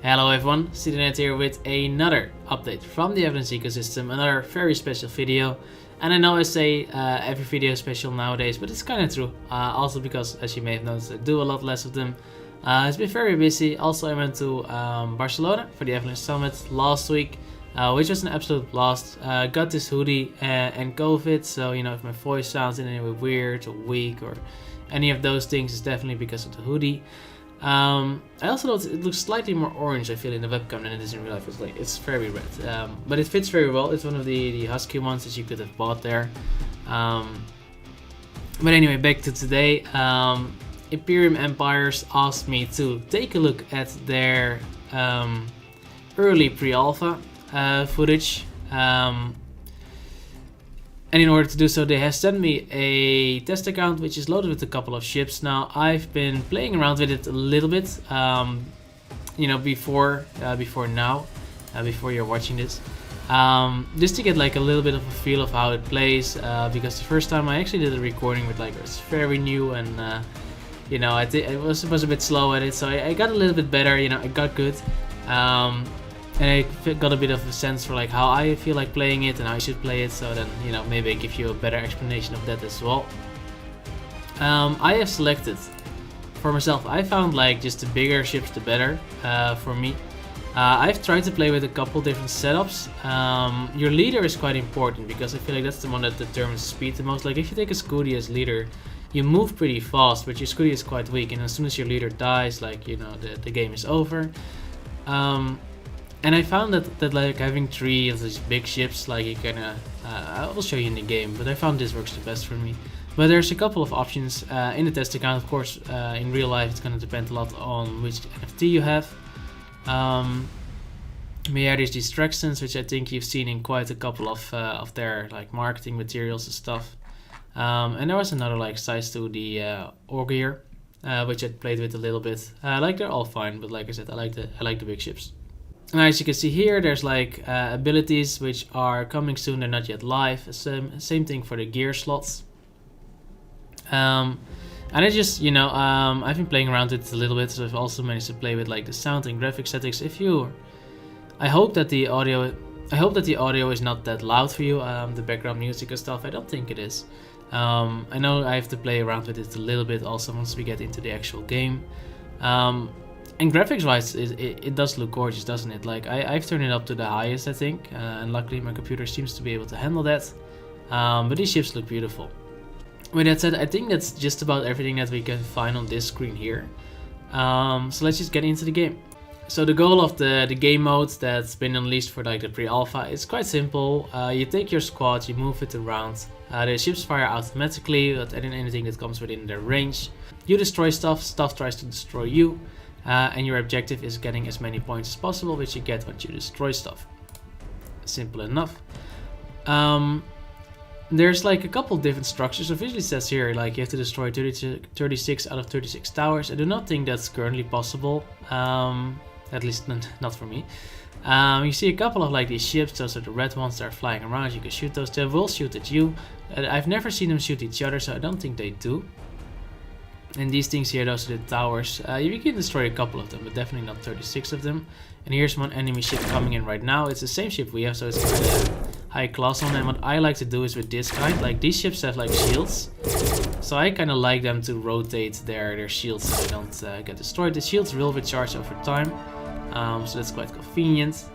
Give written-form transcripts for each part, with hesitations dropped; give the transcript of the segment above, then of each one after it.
Hello everyone, Statistically here with another update from the Avalanche ecosystem, another very special video. And I know I say every video is special nowadays, but it's kind of true. Also because, as you may have noticed, I do a lot less of them. It's been very busy. Also, I went to Barcelona for the Avalanche Summit last week, which was an absolute blast. Got this hoodie and COVID, so you know, if my voice sounds in any way weird or weak or any of those things, it's definitely because of the hoodie. I also noticed it looks slightly more orange, I feel, in the webcam than it is in real life. It's very red, but it fits very well. It's one of the husky ones that you could have bought there. But anyway, back to today. Imperium Empires asked me to take a look at their early pre-alpha footage. And in order to do so, they have sent me a test account which is loaded with a couple of ships. Now, I've been playing around with it a little bit, you know, before you're watching this, just to get like a little bit of a feel of how it plays. Because the first time I actually did a recording with like it's very new and you know, I was a bit slow at it, so I got a little bit better. You know, I got good. And I got a bit of a sense for like how I feel like playing it and how I should play it, so then, you know, maybe I give you a better explanation of that as well. I have selected for myself, I found like just the bigger ships the better for me. I've tried to play with a couple different setups. Your leader is quite important because I feel like that's the one that determines speed the most. Like if you take a Scooty as leader, you move pretty fast, but your Scooty is quite weak, and as soon as your leader dies, like, you know, the game is over. And I found that like having three of these big ships, like you can, I will show you in the game, but I found this works the best for me. But there's a couple of options in the test account. Of course, in real life it's going to depend a lot on which NFT you have. But yeah, there's these Traxons, which I think you've seen in quite a couple of their like marketing materials and stuff. And there was another like size to the Augur, which I played with a little bit. Like they're all fine, but like I said, I like the big ships. And as you can see here, there's like abilities which are coming soon, they're not yet live. Same thing for the gear slots. And I just, you know, I've been playing around with it a little bit, so I've also managed to play with like the sound and graphic settings. I hope that the audio is not that loud for you, the background music and stuff. I don't think it is. I know I have to play around with it a little bit also once we get into the actual game. And graphics wise, it does look gorgeous, doesn't it? Like I've turned it up to the highest, I think, and luckily my computer seems to be able to handle that. But these ships look beautiful. With that said, I think that's just about everything that we can find on this screen here. So let's just get into the game. So the goal of the game mode that's been unleashed for like the pre-alpha is quite simple. You take your squad, you move it around. The ships fire automatically at anything that comes within their range. You destroy stuff, stuff tries to destroy you. And your objective is getting as many points as possible, which you get when you destroy stuff. Simple enough. There's like a couple different structures. So visually says here like you have to destroy 36 out of 36 towers. I do not think that's currently possible, at least not for me. You see a couple of like these ships, those are the red ones that are flying around. You can shoot those, they will shoot at you. I've never seen them shoot each other, so I don't think they do. And these things here, those are the towers. You can destroy a couple of them, but definitely not 36 of them. And here's one enemy ship coming in right now. It's the same ship we have, so it's got a high class on. And what I like to do is with this kind, like these ships have like shields. So I kind of like them to rotate their shields so they don't get destroyed. The shields will recharge over time, so that's quite convenient.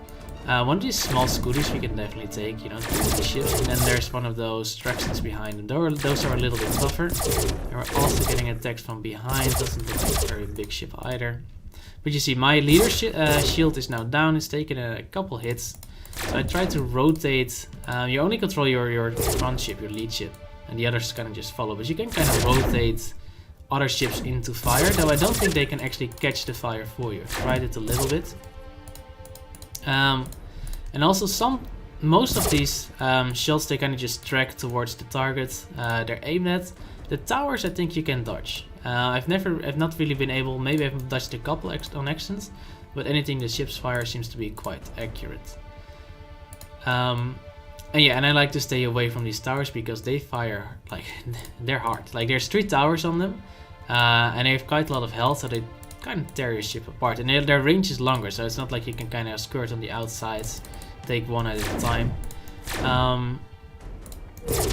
One of these small scooters we can definitely take, you know, to the ships. And then there's one of those Traxons behind them. Those are a little bit tougher. And we're also getting attacked from behind. Doesn't look like a very big ship either. But you see, my leader shield is now down. It's taken a couple hits. So I try to rotate. You only control your front ship, your lead ship. And the others kind of just follow. But you can kind of rotate other ships into fire. Though I don't think they can actually catch the fire for you. I've tried it a little bit. And also most of these shots, they kind of just track towards the target they're aimed at. The towers, I think you can dodge. I've not really been able, maybe I've dodged a couple on actions, but anything the ships fire seems to be quite accurate. And yeah, and I like to stay away from these towers because they fire, like, they're hard. Like there's 3 towers on them, and they have quite a lot of health, so they kind of tear your ship apart. And their range is longer, so it's not like you can kind of skirt on the outsides, take one at a time.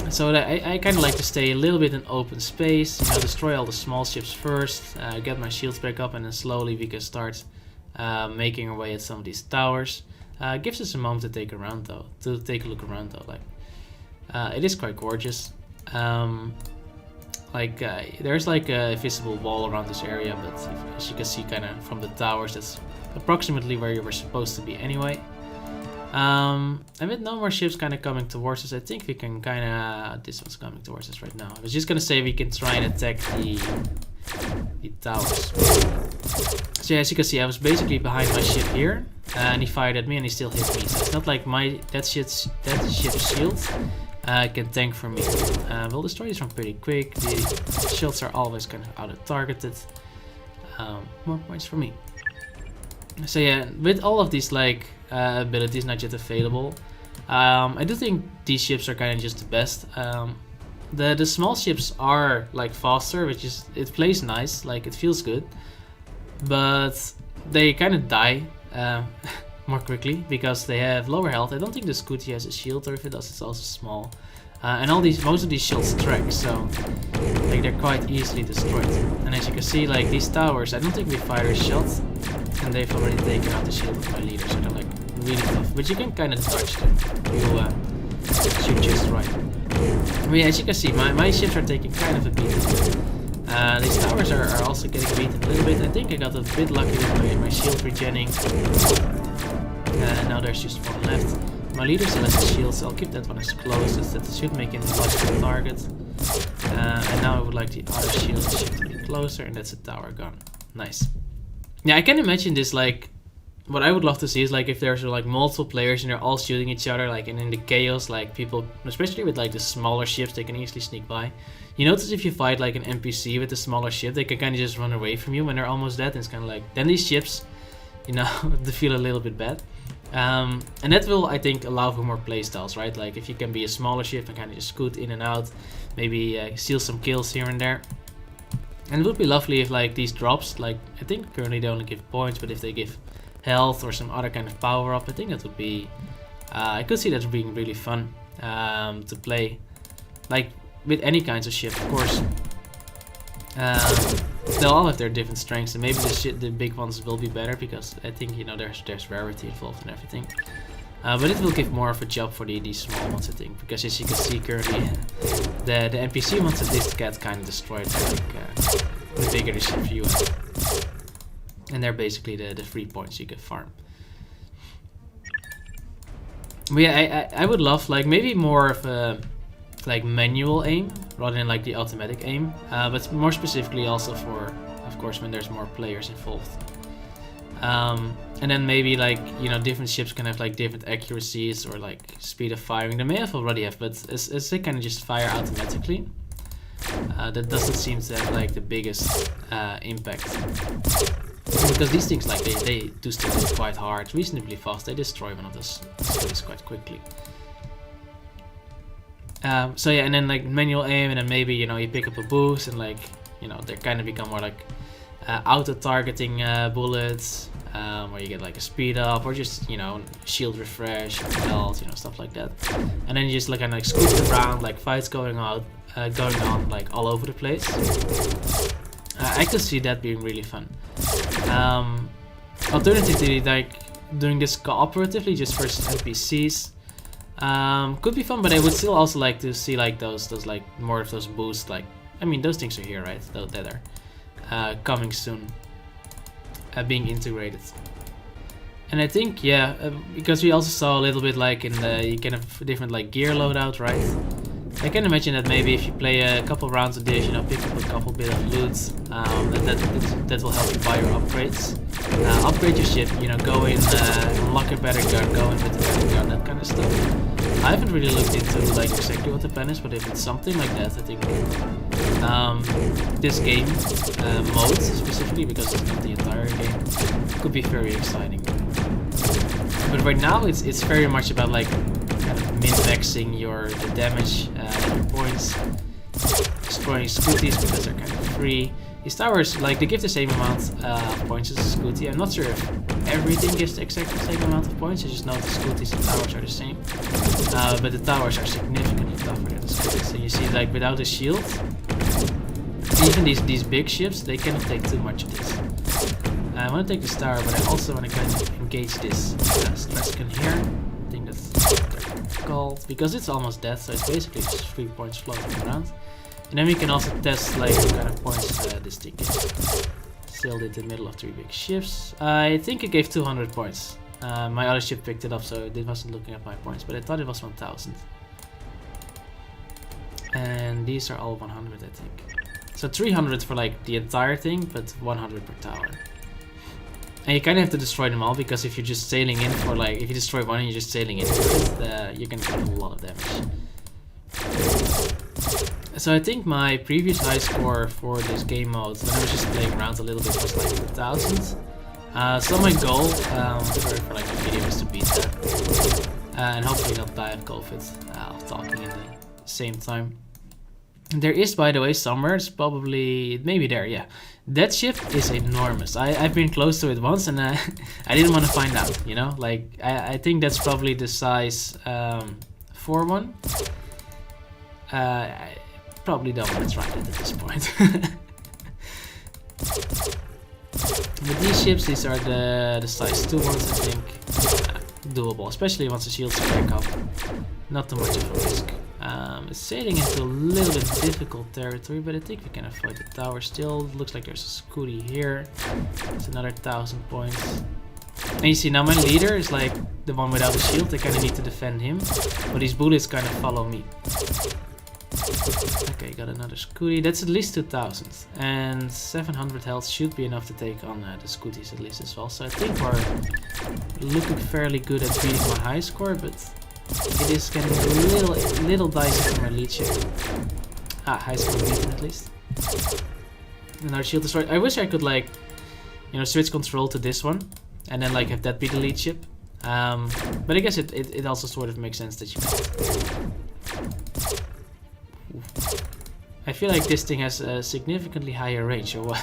So that I kind of like to stay a little bit in open space, you know, destroy all the small ships first, get my shields back up, and then slowly we can start making our way at some of these towers. Gives us a moment to take a look around though. Like, it is quite gorgeous. There's like a visible wall around this area, but as you can see kind of from the towers, that's approximately where you were supposed to be anyway. And with no more ships kind of coming towards us, I think we can kind of... this one's coming towards us right now. I was just going to say we can try and attack the towers. So yeah, as you can see, I was basically behind my ship here, and he fired at me and he still hit me. So it's not like that ship's shield can tank for me. We'll destroy this one pretty quick. The shields are always kind of auto-targeted. More points for me. So yeah, with all of these like abilities not yet available, I do think these ships are kind of just the best. The small ships are like faster, which is, it plays nice, like it feels good, but they kind of die more quickly because they have lower health. I don't think the Scooty has a shield, or if it does, it's also small. And most of these shields track, so like they're quite easily destroyed. And as you can see, like these towers, I don't think we fire a shot, and they've already taken out the shield of my leader, so they're like really tough. But you can kind of dodge them. You shoot just right. I mean, as you can see, my ships are taking kind of a beating. These towers are also getting beaten a little bit. I think I got a bit lucky with my shield regenning. Now there's just one left. My leader still has a shield, so I'll keep that one as close as that should make him a logical target. And now I would like the other shield to be closer, and that's a tower gone. Nice. Yeah, I can imagine this, like, what I would love to see is like if there's like multiple players and they're all shooting each other, like, and in the chaos, like people, especially with like the smaller ships, they can easily sneak by. You notice if you fight like an NPC with a smaller ship, they can kind of just run away from you when they're almost dead, and it's kind of like, then these ships, you know, they feel a little bit bad. And that will, I think, allow for more playstyles, right? Like if you can be a smaller ship and kind of just scoot in and out, maybe steal some kills here and there. And it would be lovely if like these drops, like I think currently they only give points, but if they give health or some other kind of power up, I think that would be, I could see that being really fun to play. Like with any kinds of ship, of course. They'll all have their different strengths, and maybe the big ones will be better because I think, you know, there's rarity involved in everything. But it will give more of a job for these small ones, I think, because as you can see currently, the NPC ones at least get kind of destroyed, like the bigger the ship you have. And they're basically the free points you can farm. But yeah, I would love like maybe more of a like manual aim rather than like the automatic aim, but more specifically also for, of course, when there's more players involved. And then maybe like, you know, different ships can have like different accuracies or like speed of firing. They may have already have, but as they kind of just fire automatically, that doesn't seem to have like the biggest impact. Because these things, like they do still hit quite hard, reasonably fast. They destroy one of those cities quite quickly. So yeah, and then like manual aim, and then maybe, you know, you pick up a boost, and like, you know, they kind of become more like auto-targeting bullets, where you get like a speed up, or just, you know, shield refresh, or health, you know, stuff like that. And then you just like kind of like scoot around, like fights going on like all over the place. I could see that being really fun. Alternatively, like doing this cooperatively just versus NPCs could be fun, but I would still also like to see like those like more of those boosts. Like, I mean, those things are here, right? That are coming soon, being integrated. And I think, yeah, because we also saw a little bit like in the, you can have different like gear loadout, right? I can imagine that maybe if you play a couple rounds of this, you know, pick up a couple bit of loot, that will help you buy your upgrades. Upgrade your ship, you know, go in, unlock a better gun, go in with a better gun, that kind of stuff. I haven't really looked into like exactly what the plan is, but if it's something like that, I think this game mode specifically, because it's not the entire game, could be very exciting. But right now it's very much about like kind of min-maxing the damage, your points, destroying scooties because they're kind of free. These towers, like, they give the same amount of points as a Scooty. I'm not sure if everything gives the exactly the same amount of points. I just know the Scooties and towers are the same. But the towers are significantly tougher than the Scooties. And you see, like, without a shield, even these big ships, they cannot take too much of this. I want to take this tower, but I also want to kind of engage this stress gun here. I think that's what they're called. Because it's almost dead, so it's basically just 3 points floating around. And then we can also test like what kind of points this thing gives. Sailed it in the middle of 3 big ships. I think it gave 200 points. My other ship picked it up, so it wasn't looking at my points, but I thought it was 1000. And these are all 100, I think. So 300 for like the entire thing, but 100 per tower. And you kind of have to destroy them all, because if you're just sailing in for like, if you destroy one and you're just sailing in for it, you can take a lot of damage. So I think my previous high score for this game mode, when I was just playing around a little bit, was like 1000. So my goal for like the video is to beat that. And hopefully not die of COVID, of talking in the same time. There is, by the way, somewhere, it's probably, maybe there, yeah. That ship is enormous. I've been close to it once and I didn't want to find out, you know? Like, I think that's probably the size 4 one. I probably don't want to try it at this point. With these ships, these are the size 2 ones, I think. Doable, especially once the shields break up. Not too much of a risk. It's sailing into a little bit difficult territory, but I think we can avoid the tower still. Looks like there's a Scooty here. It's another 1000 points. And you see now my leader is like the one without a shield. I kind of need to defend him, but these bullets kind of follow me. Okay, got another Scooty. That's at least 2000, and 700 health should be enough to take on the Scooties at least as well. So I think we're looking fairly good at beating my high score, but it is getting a little dicey for my lead ship. High score beaten at least. Another shield destroyed. I wish I could like, you know, switch control to this one and then like have that be the lead ship. But I guess it also sort of makes sense that you can. I feel like this thing has a significantly higher range, or what?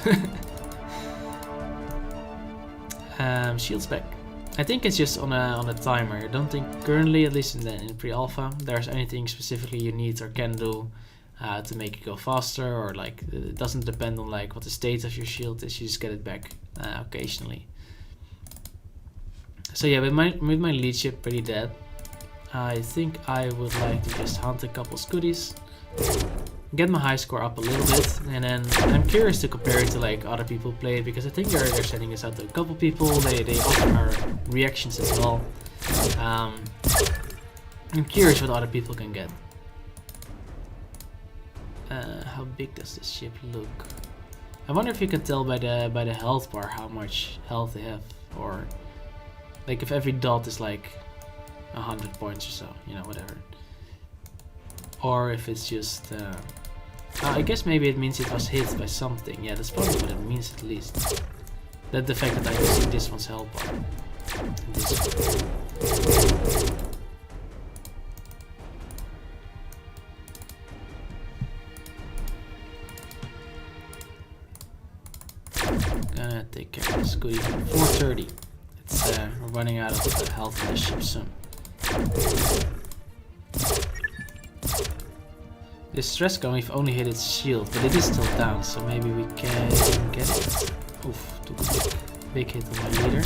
Shields back. I think it's just on a timer. I don't think currently, at least in pre-alpha, there's anything specifically you need or can do to make it go faster, or like it doesn't depend on like what the state of your shield is. You just get it back occasionally. So yeah, with my lead ship pretty dead, I think I would like to just hunt a couple Scooties, get my high score up a little bit, and then I'm curious to compare it to like other people play it, because I think they're sending this out to a couple people. They offer our reactions as well. I'm curious what other people can get. How big does this ship look? I wonder if you can tell by the health bar how much health they have, or like if every dot is like 100 points or so, you know, whatever. Or if it's just I guess maybe it means it was hit by something. Yeah, that's probably what it means at least. That the fact that I can see this one's health bar. And this one. Gonna take care of this Scooty. 430. It's we're running out of the health of the ship soon. This stress gun, we've only hit its shield, but it is still down, so maybe we can get it. Oof, took a big hit on my leader.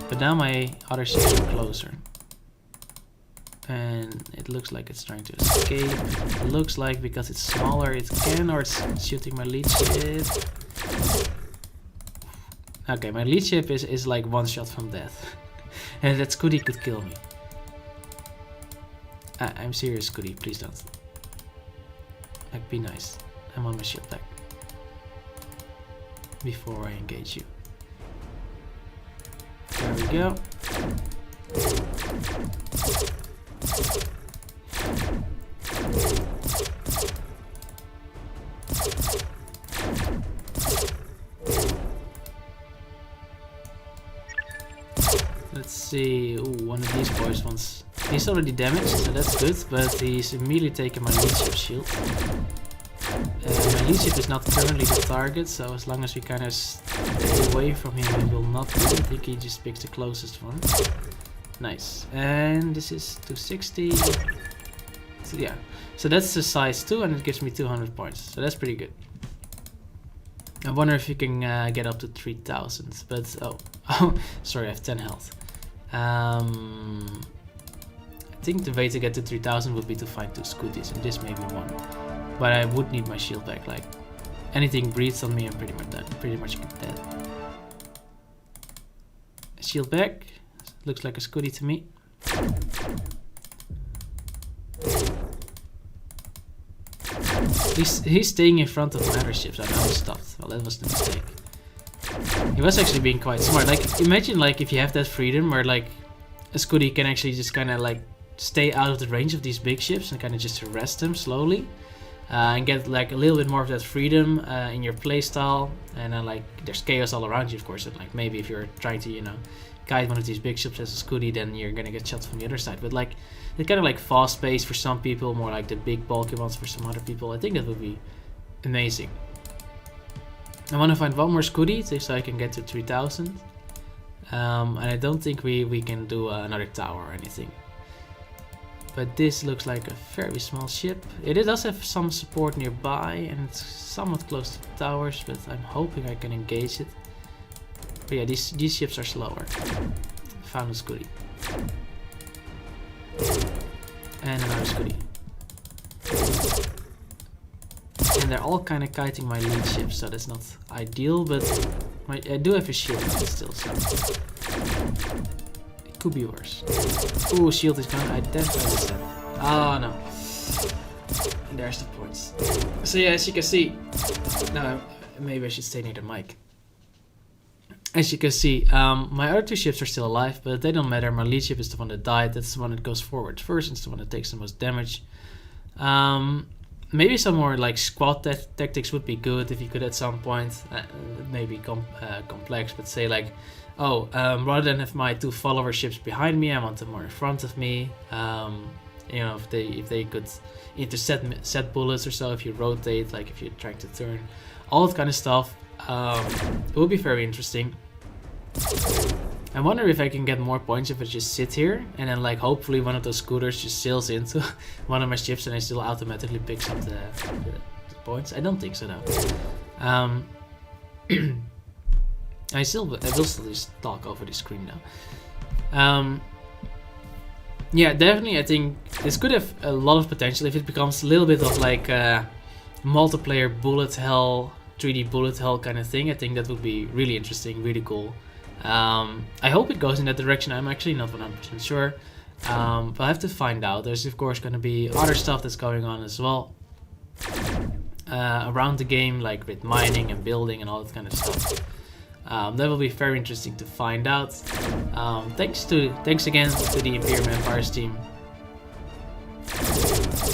But now my other ships are closer. And it looks like it's trying to escape. It looks like because it's smaller it can, or it's shooting my lead ship. Okay, my lead ship is like one shot from death. And that Scooty could kill me. I'm serious, Scooty, please don't. Like, be nice. I'm on my shield back. Before I engage you. There we go. Let's see. Ooh, one of these boys wants. He's already damaged, so that's good, but he's immediately taking my lead ship shield. My lead ship is not currently the target, so as long as we kind of stay away from him, he will not. I think he just picks the closest one. Nice. And this is 260. So yeah. So that's the size 2, and it gives me 200 points. So that's pretty good. I wonder if you can get up to 3000, but oh, sorry, I have 10 health. I think the way to get to 3000 would be to find 2 scooties, and this may be one. But I would need my shield back. Like anything breathes on me, I'm pretty much dead. Shield back. Looks like a scooty to me. He's staying in front of my other ships. I know he stopped. Well, that was the mistake. He was actually being quite smart. Like, imagine like if you have that freedom where like a scooty can actually just kind of like stay out of the range of these big ships and kind of just arrest them slowly. And get like a little bit more of that freedom in your playstyle, and like there's chaos all around you, of course. And like maybe if you're trying to, you know, guide one of these big ships as a scooty, then you're gonna get shot from the other side. But like it's kind of like fast paced for some people, more like the big bulky ones for some other people. I think that would be amazing. I want to find one more scooty so I can get to 3000. And I don't think we can do another tower or anything. But this looks like a very small ship. It does have some support nearby, and it's somewhat close to the towers, but I'm hoping I can engage it. But yeah, these ships are slower. Found a scooty. And another scooty. And they're all kind of kiting my lead ships, so that's not ideal, but I do have a shield still, so it could be worse. Ooh, shield is gone. I definitely said. Oh no. And there's the points. So yeah, as you can see, no, maybe I should stay near the mic. As you can see, my other 2 ships are still alive, but they don't matter. My lead ship is the one that died. That's the one that goes forward first. It's the one that takes the most damage. Maybe some more like squad tactics would be good if you could at some point. Maybe complex, but say like, oh, rather than have my 2 follower ships behind me, I want them more in front of me. You know, if they could intercept bullets or so, if you rotate, like if you're trying to turn, all that kind of stuff. It would be very interesting. I wonder if I can get more points if I just sit here and then like hopefully one of those scooters just sails into one of my ships and I still automatically picks up the points. I don't think so though. I will still just talk over the screen now. Yeah, definitely I think this could have a lot of potential if it becomes a little bit of like multiplayer bullet hell, 3D bullet hell kind of thing. I think that would be really interesting, really cool. I hope it goes in that direction. I'm actually not 100% sure, but I have to find out. There's of course going to be other stuff that's going on as well around the game, like with mining and building and all that kind of stuff. That will be very interesting to find out. Thanks again to the Imperium Empires team.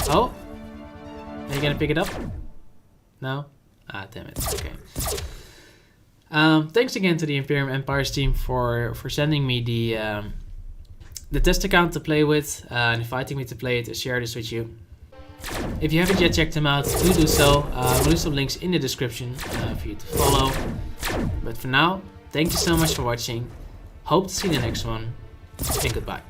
Oh, are you gonna pick it up? No? Ah, damn it. Okay. Thanks again to the Imperium Empires team for sending me the test account to play with and inviting me to play it and share this with you. If you haven't yet checked them out, do so. I'll leave some links in the description for you to follow. But for now, thank you so much for watching. Hope to see you in the next one, and goodbye.